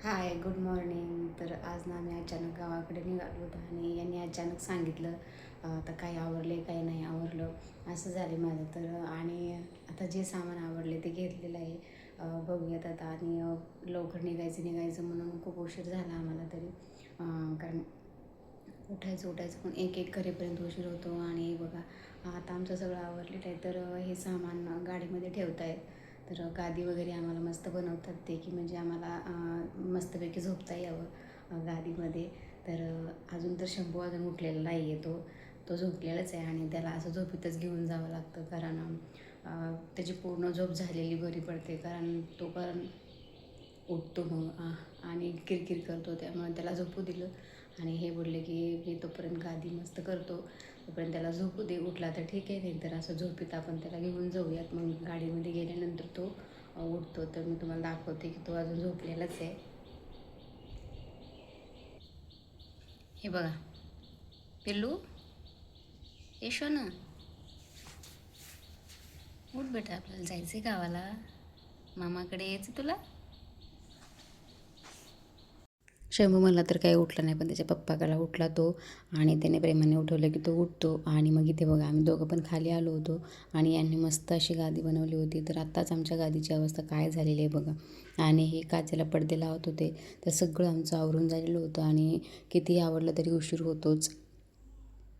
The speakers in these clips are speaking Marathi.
हाय, गुड मॉर्निंग. तर आज ना आम्ही अचानक गावाकडे निघालो होतो आणि यांनी अचानक सांगितलं आता काही आवरले काही नाही आवरलं असं झाले माझं. तर आणि आता जे सामान आवडले ते घेतलेलं आहे. बघूयात आता. आणि लवकर निघायचं म्हणून खूप उशीर झाला आम्हाला तरी. कारण उठायचं पण एक एक करेपर्यंत उशीर होतो. आणि बघा आता आमचं सगळं आवरलेलं आहे. तर हे सामान गाडीमध्ये ठेवतायत. तर गादी वगैरे आम्हाला मस्त बनवतात ते, की म्हणजे आम्हाला मस्तपैकी झोपता यावं गादीमध्ये. तर अजून तर शंभू अजून उठलेला नाही आहे. तो झोपलेलाच आहे आणि त्याला असं झोपीतच घेऊन जावं लागतं. कारण त्याची पूर्ण झोप झालेली बरी पडते. कारण उठतो मग आणि किरकिर करतो, त्यामुळे त्याला झोपू दिलं. आणि हे बोलले की मी तोपर्यंत गादी मस्त करतो, तोपर्यंत त्याला झोपू दे. उठला तर ठीक आहे, नाही तर असं झोपीत आपण त्याला घेऊन जाऊयात. मग गाडीमध्ये गेल्यानंतर तो उठतो. तर मी तुम्हाला दाखवते की तो अजून झोपलेलाच आहे. हे बघा पिल्लू, येशो ना, उठ बेटा, आपल्याला जायचं आहे गावाला, मामाकडे यायचं तुला. शंभू मला तर काही उठला नाही, पण त्याच्या पप्पाकडे उठला तो. आणि त्याने प्रेमाने उठवलं की तो उठतो. आणि मग इथे बघा आम्ही दोघं पण खाली आलो होतो आणि यांनी मस्त अशी गादी बनवली होती. तर आत्ताच आमच्या गादीची अवस्था काय झालेली आहे बघा. आणि हे काचेला पडदे लावत होते, तर सगळं आमचं आवरून झालेलं होतं. आणि कितीही आवडलं तरी उशीर होतोच.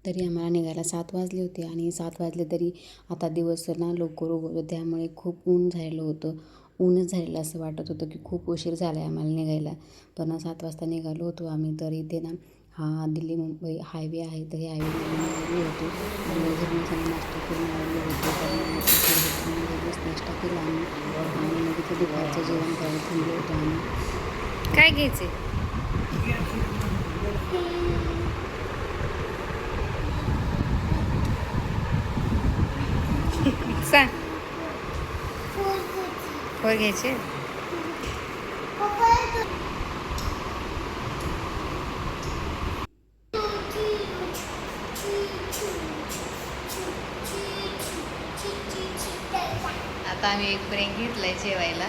तरी आम्हाला निघायला 7 वाजले होते. आणि 7 वाजले तरी आता दिवस ना लवकर उगवतो, त्यामुळे खूप ऊन झालेलं होतं. ऊनच झालेलं असं वाटत होतं की खूप उशीर झाला आहे आम्हाला निघायला. पण 7 वाजता निघालो होतो आम्ही. तर इथे ना हा दिल्ली मुंबई हायवे आहे, तर हे हायवेवरून निघालो होतो. आणि घरूनच आम्ही नाश्ता करून आलेलो होतो, कारण उशीर होतो म्हणून घरूनच नाश्ता केला आम्ही. आणि मग इथे दुपारचं जेवण करायला थांबलो होतो आम्ही. काय घ्यायचे? सांग. फोर घ्यायचे. आता आम्ही एक ब्रेक घेतलाय जेवायला.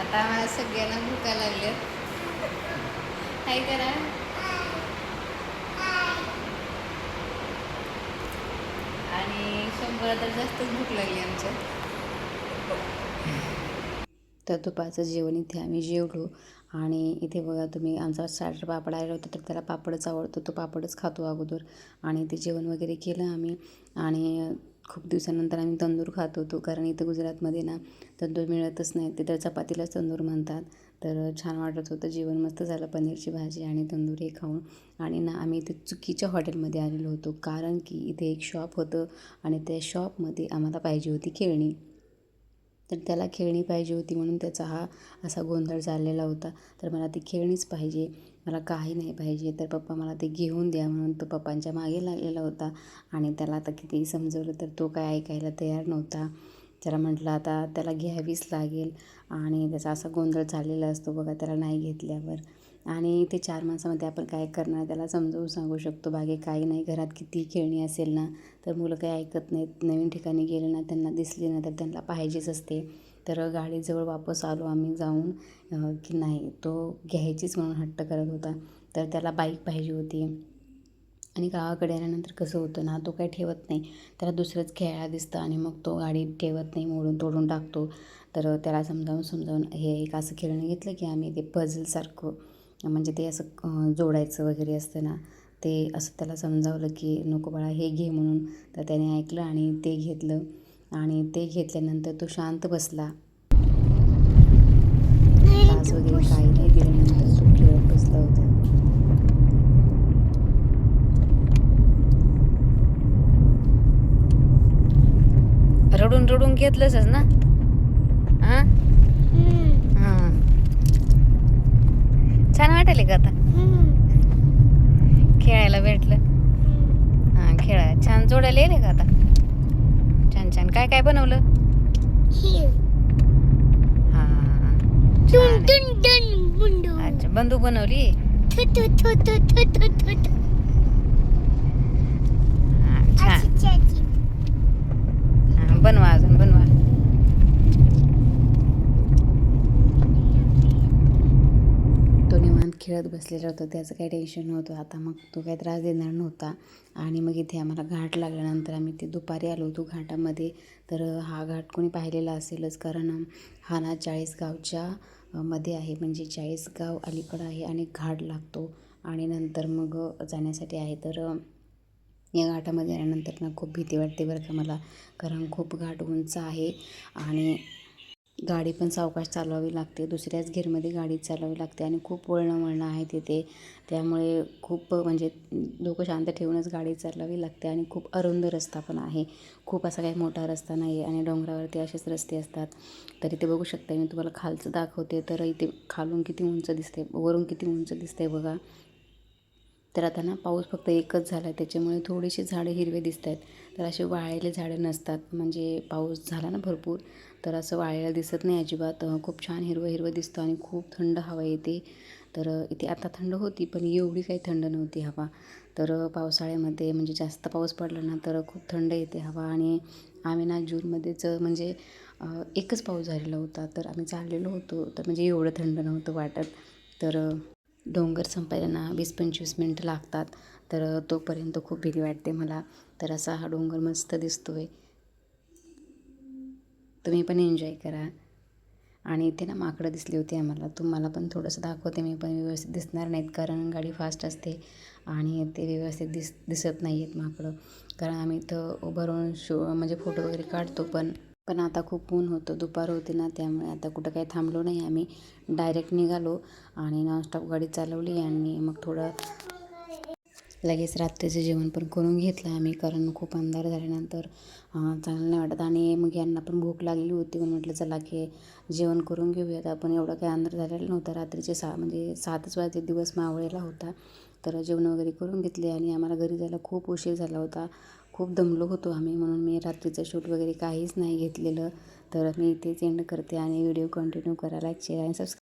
आता आम्हाला सगळ्यांना भुका लागल्यात. काय करा. आणि 100 तर जास्तच भूक लागली आमच्या. तर दुपारचं जेवण इथे आम्ही जेवलो. आणि इथे बघा तुम्ही, आमचा स्टार्टर पापड आलेला होता, तर त्याला पापडच आवडतो, तो पापडच खातो अगोदर. आणि ते जेवण वगैरे केलं आम्ही. आणि खूप दिवसानंतर आम्ही तंदूर खात होतो, कारण इथं गुजरातमध्ये ना तंदूर मिळतच नाही, ते तर चपातीलाच तंदूर म्हणतात. तर छान वाटत होतं, जेवण मस्त झालं, पनीरची भाजी आणि तंदूर हे खाऊन. आणि ना आम्ही इथे चुकीच्या हॉटेलमध्ये आलेलो होतो, कारण की इथे एक शॉप होतं आणि त्या शॉपमध्ये आम्हाला पाहिजे होती खेळणी. तर त्याला खेळणी पाहिजे होती म्हणून त्याचा हा असा गोंधळ चाललेला होता. तर मला ती खेळणीच पाहिजे, मला काही नाही पाहिजे. तर पप्पा मला ते घेऊन द्या म्हणून तो पप्पांच्या मागे लागलेला होता. आणि त्याला आता कितीही समजवलं तर तो काय ऐकायला तयार नव्हता. त्याला म्हटलं आता त्याला घ्यावीच लागेल. आणि त्याचा असा गोंधळ चाललेला असतो बघा त्याला नाही घेतल्यावर. आणि ते 4 माणसामध्ये आपण काय करणार, त्याला समजावून सांगू शकतो, बाकी काही नाही. घरात किती खेळणी असेल ना, तर मुलं काही ऐकत नाहीत. नवीन ठिकाणी गेले ना, त्यांना दिसली ना, तर त्यांना पाहिजेच असते. तर गाडीजवळ वापस आलो आम्ही जाऊन, की नाही तो घ्यायचीच म्हणून हट्ट करत होता. तर त्याला बाईक पाहिजे होती. आणि गावाकडे आल्यानंतर कसं होतं ना, तो काही ठेवत नाही, त्याला दुसरंच खेळायला दिसतं आणि मग तो गाडी ठेवत नाही, मोडून तोडून टाकतो. तर त्याला समजावून हे एक असं खेळणं घेतलं की आम्ही, ते पझलसारखं, म्हणजे ते असं जोडायचं वगैरे असतं ना, ते असं त्याला समजावलं की नको बाळा हे घे म्हणून. तर त्याने ऐकलं आणि ते घेतलं. आणि ते घेतल्यानंतर तो शांत बसला. त्रास वगैरे काही नाही दिल्यानंतर तो खेळत बसला होता. रडून रडून घेतलंच ना. हां हां, छान वाटायले का आता खेळायला भेटलं. हां, खेळायला छान जोडायला येईल का आता. छान छान. काय काय बनवलं. हां, अच्छा, बंदूक बनवली. छान. बनवा, अजून बनवा. खेळत बसलेला होतो, त्याचं काही टेन्शन नव्हतं. आता मग तो काही त्रास देणार नव्हता. आणि मग इथे आम्हाला घाट लागल्यानंतर आम्ही ते दुपारी आलो होतो घाटामध्ये. तर हा घाट कोणी पाहिलेला असेलच, कारण हा ना 40गावच्या मध्ये आहे, म्हणजे 40गाव अलीकडं आहे आणि घाट लागतो आणि नंतर मग जाण्यासाठी आहे. तर या घाटामध्ये आल्यानंतर ना खूप भीती वाटते बरं का मला, कारण खूप घाट उंच आहे आणि गाडी पण सावकाश चालवावी लागते. दुसऱ्याच गिअरमध्ये गाडी चालवावी लागते आणि खूप वळणं आहे तिथे. त्यामुळे खूप म्हणजे डोकं शांत ठेवूनच गाडी चालवावी लागते आणि खूप अरुंद रस्ता पण आहे. खूप असा काही मोठा रस्ता नाही आहे आणि डोंगरावरती असेच रस्ते असतात. तर इथे बघू शकता, मी तुम्हाला खालचं दाखवते. तर इथे खालून किती उंच दिसते, वरून किती उंच दिसते बघा. तर आता ना पाऊस फक्त एकच झाला आहे, त्याच्यामुळे थोडीशी झाडं हिरवे दिसत आहेत. तर असे वाळलेले झाडं नसतात, म्हणजे पाऊस झाला ना भरपूर तर असं वाळलेलं दिसत नाही अजिबात. खूप छान हिरवं हिरवं दिसतं आणि खूप थंड हवा येते. तर इथे आता थंड होती, पण एवढी काही थंड नव्हती हवा. तर पावसाळ्यामध्ये म्हणजे जास्त पाऊस पडला ना तर खूप थंड येते हवा. आणि आम्ही ना जूनमध्येच म्हणजे एकच पाऊस झालेला होता, तर आम्ही चाललेलो होतो, तर म्हणजे एवढं थंड नव्हतं वाटत. तर डोंगर संपायला ना 20-25 मिनटं लागतात. तर तोपर्यंत खूप भीती वाटते मला. तर असा हा डोंगर मस्त दिसतो आहे, तुम्ही पण एन्जॉय करा. आणि इथे ना माकडं दिसली होती आम्हाला, तुम्हाला पण थोडंसं दाखवते मी, पण व्यवस्थित दिसणार नाहीत कारण गाडी फास्ट असते आणि ते व्यवस्थित दिसत नाही आहेत माकडं. कारण आम्ही इथं उभं राहून म्हणजे फोटो वगैरे काढतो, पण पण आता खूप ऊन होतं, दुपार होती ना, त्यामुळे आता कुठं काही थांबलो नाही आम्ही. डायरेक्ट निघालो आणि नॉनस्टॉप गाडी चालवली आणि मग थोडं लगेच रात्रीचं जेवण पण करून घेतलं आम्ही, कारण खूप अंधार झाल्यानंतर चांगलं नाही वाटत. आणि मग यांना पण भूक लागलेली होती, पण म्हटलं चला की जेवण करून घेऊयात आपण. एवढं काही अंधार झालेला नव्हता, रात्रीचे म्हणजे 7च वाजले, दिवस मावळलेला होता. तर जेवण वगैरे करून घेतले आणि आम्हाला घरी जायला खूप उशीर झाला होता. खूप दमलो होतो आम्ही, म्हणून मी रात्रीचं शूट वगैरे काहीच नाही घेतलेलं. तर मी इथेच एंड करते आणि व्हिडिओ कंटिन्यू करा, लाईक शेअर आणि सबस्क्राईब.